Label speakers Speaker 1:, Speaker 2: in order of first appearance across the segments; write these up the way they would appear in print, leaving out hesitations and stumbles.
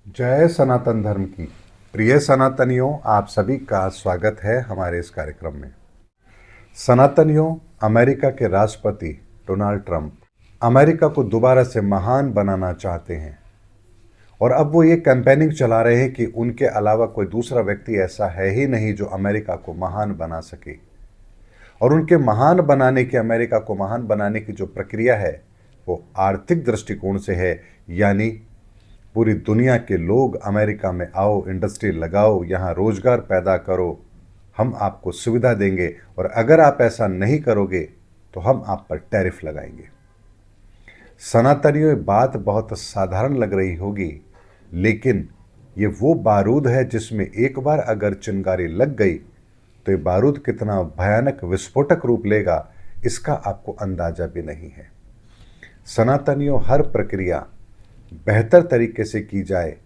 Speaker 1: जय सनातन धर्म की। प्रिय सनातनियों, आप सभी का स्वागत है हमारे इस कार्यक्रम में। सनातनियों, अमेरिका के राष्ट्रपति डोनाल्ड ट्रंप अमेरिका को दोबारा से महान बनाना चाहते हैं और अब वो ये कैंपेनिंग चला रहे हैं कि उनके अलावा कोई दूसरा व्यक्ति ऐसा है ही नहीं जो अमेरिका को महान बना सके। और उनके महान बनाने की, अमेरिका को महान बनाने की जो प्रक्रिया है वो आर्थिक दृष्टिकोण से है, यानी पूरी दुनिया के लोग अमेरिका में आओ, इंडस्ट्री लगाओ, यहाँ रोजगार पैदा करो, हम आपको सुविधा देंगे और अगर आप ऐसा नहीं करोगे तो हम आप पर टैरिफ लगाएंगे। सनातनियों, ये बात बहुत साधारण लग रही होगी, लेकिन ये वो बारूद है जिसमें एक बार अगर चिंगारी लग गई तो ये बारूद कितना भयानक विस्फोटक रूप लेगा इसका आपको अंदाजा भी नहीं है। सनातनियों, हर प्रक्रिया बेहतर तरीके से की जाए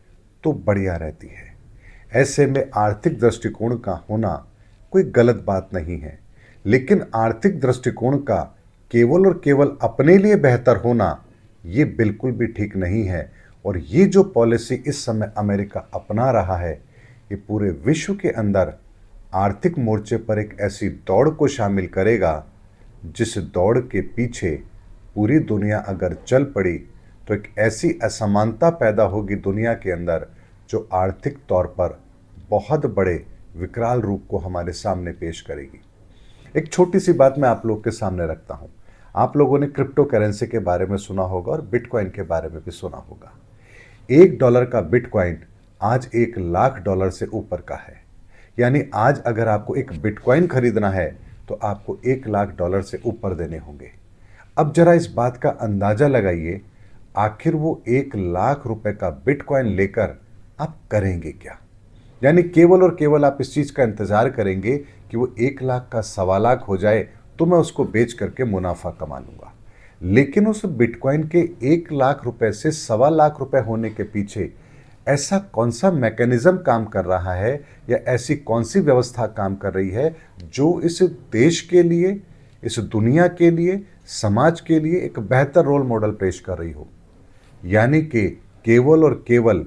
Speaker 1: तो बढ़िया रहती है। ऐसे में आर्थिक दृष्टिकोण का होना कोई गलत बात नहीं है, लेकिन आर्थिक दृष्टिकोण का केवल और केवल अपने लिए बेहतर होना ये बिल्कुल भी ठीक नहीं है। और ये जो पॉलिसी इस समय अमेरिका अपना रहा है, ये पूरे विश्व के अंदर आर्थिक मोर्चे पर एक ऐसी दौड़ को शामिल करेगा जिस दौड़ के पीछे पूरी दुनिया अगर चल पड़ी तो एक ऐसी असमानता पैदा होगी दुनिया के अंदर जो आर्थिक तौर पर बहुत बड़े विकराल रूप को हमारे सामने पेश करेगी। एक छोटी सी बात मैं आप लोग के सामने रखता हूं। आप लोगों ने क्रिप्टो करेंसी के बारे में सुना होगा और बिटकॉइन के बारे में भी सुना होगा। $1 का बिटकॉइन आज $1,00,000 से ऊपर का है। यानी आज अगर आपको एक बिटकॉइन खरीदना है तो आपको $1,00,000 से ऊपर देने होंगे। अब जरा इस बात का अंदाजा लगाइए, आखिर वो $1,00,000 का बिटकॉइन लेकर आप करेंगे क्या? यानी केवल और केवल आप इस चीज़ का इंतज़ार करेंगे कि वो 1,00,000 का 1,25,000 हो जाए तो मैं उसको बेच करके मुनाफा कमा लूँगा। लेकिन उस बिटकॉइन के $1,00,000 से 1,25,000 होने के पीछे ऐसा कौन सा मैकेनिज्म काम कर रहा है या ऐसी कौन सी व्यवस्था काम कर रही है जो इस देश के लिए, इस दुनिया के लिए, समाज के लिए एक बेहतर रोल मॉडल पेश कर रही हो। यानी कि केवल और केवल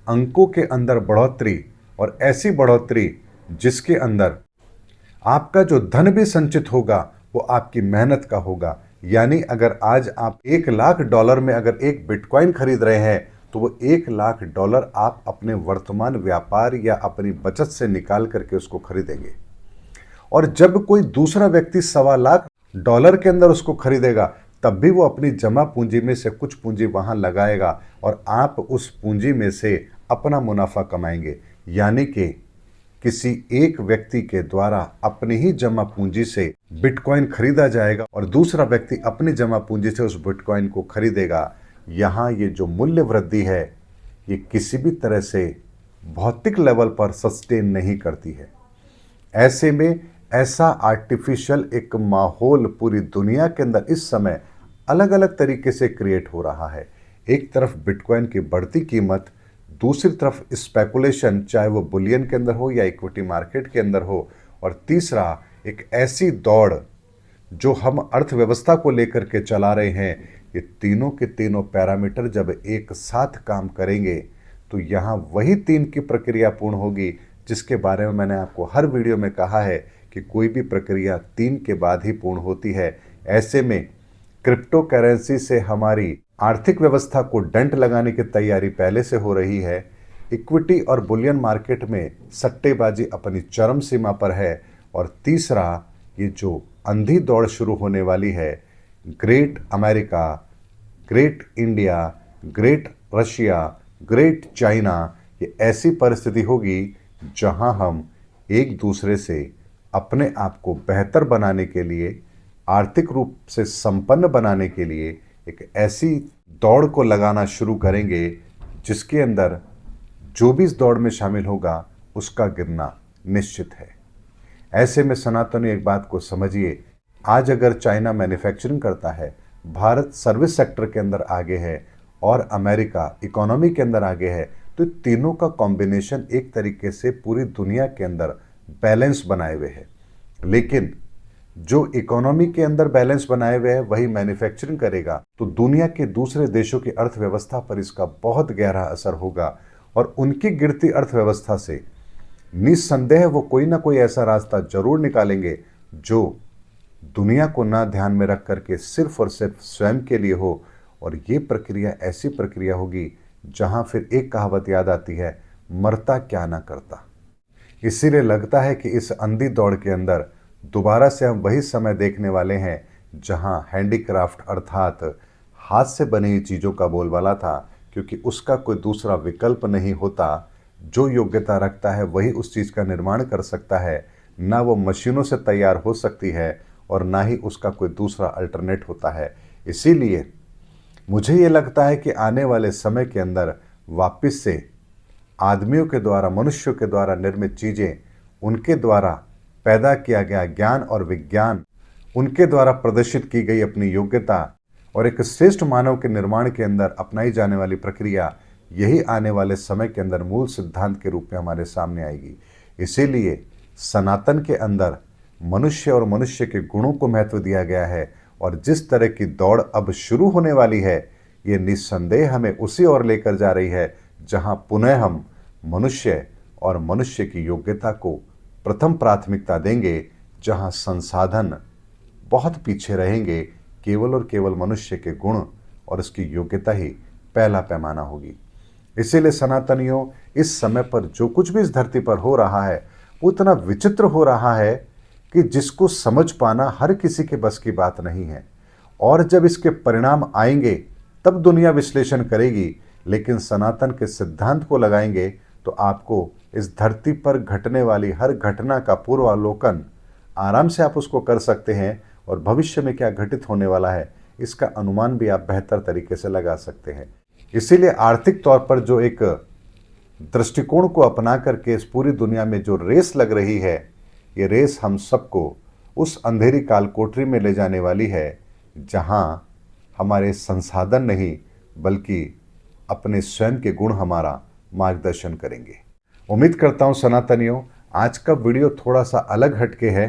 Speaker 1: अंकों के अंदर बढ़ोतरी और ऐसी बढ़ोतरी जिसके अंदर आपका जो धन भी संचित होगा वो आपकी मेहनत का होगा। यानी अगर आज आप $1,00,000 में अगर एक बिटकॉइन खरीद रहे हैं तो वो $1,00,000 आप अपने वर्तमान व्यापार या अपनी बचत से निकाल करके उसको खरीदेंगे। और जब कोई दूसरा व्यक्ति $1,25,000 के अंदर उसको खरीदेगा तब भी वो अपनी जमा पूंजी में से कुछ पूंजी वहां लगाएगा और आप उस पूंजी में से अपना मुनाफा कमाएंगे। यानी कि किसी एक व्यक्ति के द्वारा अपनी ही जमा पूंजी से बिटकॉइन खरीदा जाएगा और दूसरा व्यक्ति अपनी जमा पूंजी से उस बिटकॉइन को खरीदेगा। यहाँ ये जो मूल्य वृद्धि है ये किसी भी तरह से भौतिक लेवल पर सस्टेन नहीं करती है। ऐसे में ऐसा आर्टिफिशियल एक माहौल पूरी दुनिया के अंदर इस समय अलग अलग तरीके से क्रिएट हो रहा है। एक तरफ बिटकॉइन की बढ़ती कीमत, दूसरी तरफ स्पेकुलेशन, चाहे वो बुलियन के अंदर हो या इक्विटी मार्केट के अंदर हो, और तीसरा एक ऐसी दौड़ जो हम अर्थव्यवस्था को लेकर के चला रहे हैं। ये तीनों के तीनों पैरामीटर जब एक साथ काम करेंगे तो यहाँ वही 3 की प्रक्रिया पूर्ण होगी जिसके बारे में मैंने आपको हर वीडियो में कहा है कि कोई भी प्रक्रिया 3 के बाद ही पूर्ण होती है। ऐसे में क्रिप्टो करेंसी से हमारी आर्थिक व्यवस्था को डेंट लगाने की तैयारी पहले से हो रही है। इक्विटी और बुलियन मार्केट में सट्टेबाजी अपनी चरम सीमा पर है। और तीसरा, ये जो अंधी दौड़ शुरू होने वाली है, great America, great India, great Russia, great China, ये ऐसी परिस्थिति होगी जहां हम एक दूसरे से अपने आप को बेहतर बनाने के लिए, आर्थिक रूप से संपन्न बनाने के लिए एक ऐसी दौड़ को लगाना शुरू करेंगे जिसके अंदर जो भी इस दौड़ में शामिल होगा उसका गिरना निश्चित है। ऐसे में सनातनी एक बात को समझिए, आज अगर चाइना मैन्युफैक्चरिंग करता है, भारत सर्विस सेक्टर के अंदर आगे है और अमेरिका इकोनॉमी के अंदर आगे है, तो तीनों का कॉम्बिनेशन एक तरीके से पूरी दुनिया के अंदर बैलेंस बनाए हुए है। लेकिन जो इकोनॉमी के अंदर बैलेंस बनाए हुए है वही मैन्युफैक्चरिंग करेगा तो दुनिया के दूसरे देशों की अर्थव्यवस्था पर इसका बहुत गहरा असर होगा और उनकी गिरती अर्थव्यवस्था से निस्संदेह वो कोई ना कोई ऐसा रास्ता जरूर निकालेंगे जो दुनिया को ना ध्यान में रख करके सिर्फ और सिर्फ स्वयं के लिए हो। और ये प्रक्रिया ऐसी प्रक्रिया होगी जहां फिर एक कहावत याद आती है, मरता क्या ना करता। इसीलिए लगता है कि इस अंधी दौड़ के अंदर दोबारा से हम वही समय देखने वाले हैं जहां हैंडीक्राफ्ट अर्थात हाथ से बनी हुई चीज़ों का बोलबाला था, क्योंकि उसका कोई दूसरा विकल्प नहीं होता। जो योग्यता रखता है वही उस चीज़ का निर्माण कर सकता है, ना वो मशीनों से तैयार हो सकती है और ना ही उसका कोई दूसरा अल्टरनेट होता है। इसीलिए मुझे ये लगता है कि आने वाले समय के अंदर वापस से आदमियों के द्वारा, मनुष्यों के द्वारा निर्मित चीज़ें, उनके द्वारा पैदा किया गया ज्ञान और विज्ञान, उनके द्वारा प्रदर्शित की गई अपनी योग्यता और एक श्रेष्ठ मानव के निर्माण के अंदर अपनाई जाने वाली प्रक्रिया, यही आने वाले समय के अंदर मूल सिद्धांत के रूप में हमारे सामने आएगी। इसीलिए सनातन के अंदर मनुष्य और मनुष्य के गुणों को महत्व दिया गया है और जिस तरह की दौड़ अब शुरू होने वाली है, ये निस्संदेह हमें उसी ओर लेकर जा रही है जहां पुनः हम मनुष्य और मनुष्य की योग्यता को प्रथम प्राथमिकता देंगे, जहां संसाधन बहुत पीछे रहेंगे, केवल और केवल मनुष्य के गुण और उसकी योग्यता ही पहला पैमाना होगी। इसीलिए सनातनियों, इस समय पर जो कुछ भी इस धरती पर हो रहा है वो इतना विचित्र हो रहा है कि जिसको समझ पाना हर किसी के बस की बात नहीं है। और जब इसके परिणाम आएंगे तब दुनिया विश्लेषण करेगी, लेकिन सनातन के सिद्धांत को लगाएंगे तो आपको इस धरती पर घटने वाली हर घटना का पूर्वावलोकन आराम से आप उसको कर सकते हैं और भविष्य में क्या घटित होने वाला है इसका अनुमान भी आप बेहतर तरीके से लगा सकते हैं। इसीलिए आर्थिक तौर पर जो एक दृष्टिकोण को अपना करके इस पूरी दुनिया में जो रेस लग रही है, ये रेस हम सबको उस अंधेरी काल कोठरी में ले जाने वाली है जहां हमारे संसाधन नहीं बल्कि अपने स्वयं के गुण हमारा मार्गदर्शन करेंगे। उम्मीद करता हूं सनातनियों, आज का वीडियो थोड़ा सा अलग हटके है।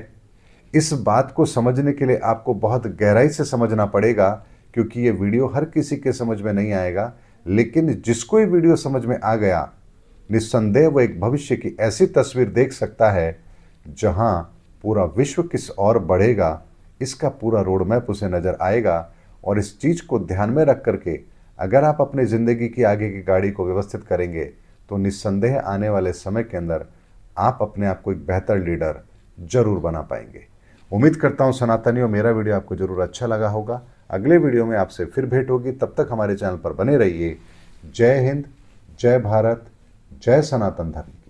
Speaker 1: इस बात को समझने के लिए आपको बहुत गहराई से समझना पड़ेगा, क्योंकि ये वीडियो हर किसी के समझ में नहीं आएगा, लेकिन जिसको ये वीडियो समझ में आ गया, निस्संदेह वो एक भविष्य की ऐसी तस्वीर देख सकता है जहां पूरा विश्व किस ओर बढ़ेगा, इसका पूरा रोड मैप उसे नज़र आएगा। और इस चीज़ को ध्यान में रख करके अगर आप अपनी ज़िंदगी की आगे की गाड़ी को व्यवस्थित करेंगे तो निस्संदेह आने वाले समय के अंदर आप अपने आप को एक बेहतर लीडर जरूर बना पाएंगे। उम्मीद करता हूं सनातनियों, मेरा वीडियो आपको जरूर अच्छा लगा होगा। अगले वीडियो में आपसे फिर भेंट होगी, तब तक हमारे चैनल पर बने रहिए। जय हिंद, जय भारत, जय सनातन धर्म।